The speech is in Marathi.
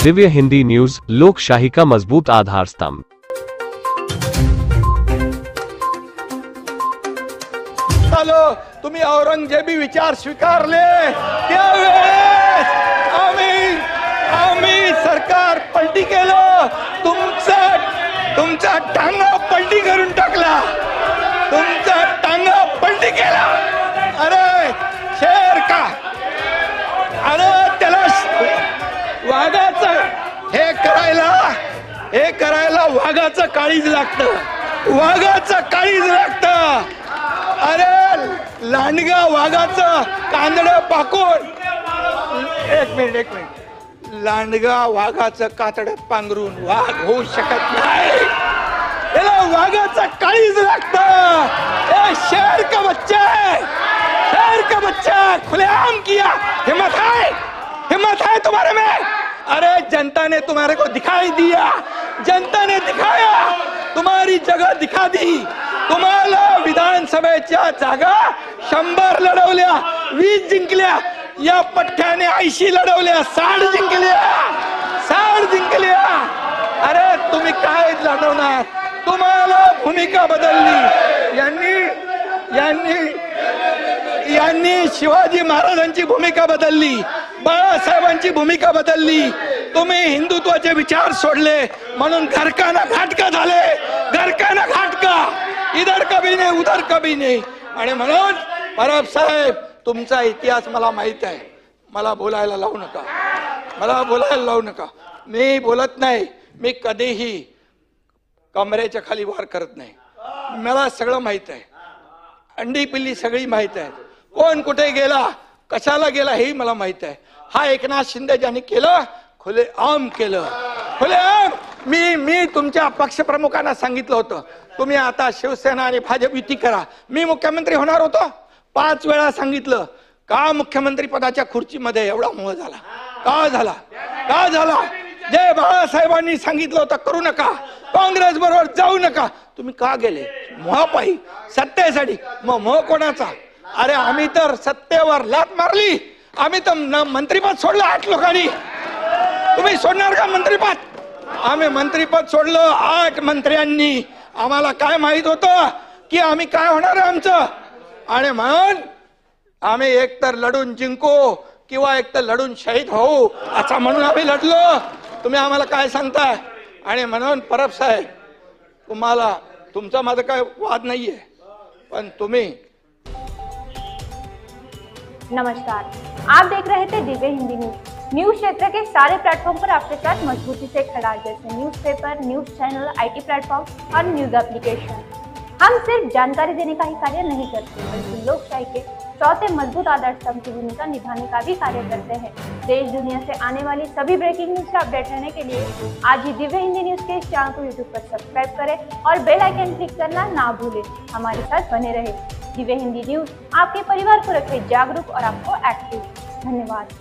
दिव्य हिंदी न्यूज, लोकशाही का मजबूत आधार स्तंभ। तुम्ही औरंगजेबी विचार स्वीकारले त्यावेळेस आम्ही सरकार पलटी केलं, तुमचा टांगा पलटी करून टाकला, तुमचा टांगा पलटी केला। अरे शेर का, अरे त्याला वाघाचं हे करायला वाघाचं काळीज लागतं, वाघाचं काळीज लागतं। अरे लांडगा वाघाचं कांदडं पाकून, एक मिनिट, लांडगा वाघाचं कातडं पांघरून वाघ होऊ शकत नाही, त्याला वाघाचं काळीज लागतं। शेर का बच्चा है, शेर का बच्चा, खुलेआम किया, हिम्मत है तुम्हारे में। अरे जनता ने तुम्हारे को दिखाई दिया, जनता ने दिखाया, तुम्हारी जगह दिखा दी। तुम्हाला विधानसभेच्या जागा 100 लढवल्या, 20 जिंकल्या, या पठ्ठ्याने 80 लढवल्या, 60 जिंकल्या। अरे तुम्ही काय लढवणार, तुम्हाला भूमिका बदलली। यांनी शिवाजी महाराजांची भूमिका बदलली, बाळासाहेबांची भूमिका बदलली, तुम्ही हिंदुत्वाचे विचार सोडले म्हणून घरकाना घाटका झाले, घरकाना घाटका, इधर कभी नाही उधर कभी नाही। आणि म्हणून परब साहेब तुमचा इतिहास मला माहित आहे, मला बोलायला लावू नका, मी बोलत नाही, मी कधीही कमरेच्या खाली वार करत नाही, मला सगळं माहित आहे, अंडी पिल्ली सगळी माहित आहे, कोण कुठे गेला, कशाला गेला हे मला माहित आहे। हा एकनाथ शिंदे ज्यांनी केलं, खुलेआम केलं, खुलेआम। मी तुमच्या पक्षप्रमुखांना सांगितलं होतं, तुम्ही आता शिवसेना आणि भाजप युती करा, मी मुख्यमंत्री होणार होतो, 5 वेळा सांगितलं, का मुख्यमंत्री पदाच्या खुर्चीमध्ये एवढा मोह झाला, का झाला? जे बाळासाहेबांनी सांगितलं होतं करू नका, काँग्रेस बरोबर जाऊ नका, तुम्ही का गेले? मोहापायी, सत्तेसाठी। मग मोह कोणाचा? अरे आम्ही तर सत्तेवर लात मारली, आम्ही तर मंत्रीपद सोडलं 8 लोकांनी, तुम्ही सोडणार का मंत्रीपद? आम्ही मंत्रीपद सोडलं 8 मंत्र्यांनी। आम्हाला काय माहित होतं की आम्ही काय होणार आहे आमचं, आणि म्हणून आम्ही एकतर लढून जिंकू किंवा एकतर लढून शहीद होऊ, असं म्हणून आम्ही लढलो। तुम्ही आम्हाला काय सांगताय? आणि म्हणून परब साहेब तुमचा माझा काय वाद नाहीये, पण तुम्ही। नमस्कार, आप देख रहे थे दिव्य हिंदी न्यूज क्षेत्र के सारे प्लेटफॉर्म पर आपके साथ मजबूती से खड़ा, जैसे newspaper, news channel, IT platform और न्यूज एप्लीकेशन। हम सिर्फ जानकारी देने का ही कार्य नहीं करते, बल्कि लोकशाही के चौथे मजबूत आधार स्तंभ की भूमिका निभाने का भी कार्य करते हैं। देश दुनिया से आने वाली सभी ब्रेकिंग न्यूज से अपडेट रहने के लिए आज ही दिव्य हिंदी न्यूज के इस चैनल को यूट्यूब पर सब्सक्राइब करें और बेल आइकन क्लिक करना ना भूलें। हमारे साथ बने रहे। दिव्य हिंदी न्यूज आपके परिवार को रखे जागरूक और आपको एक्टिव। धन्यवाद।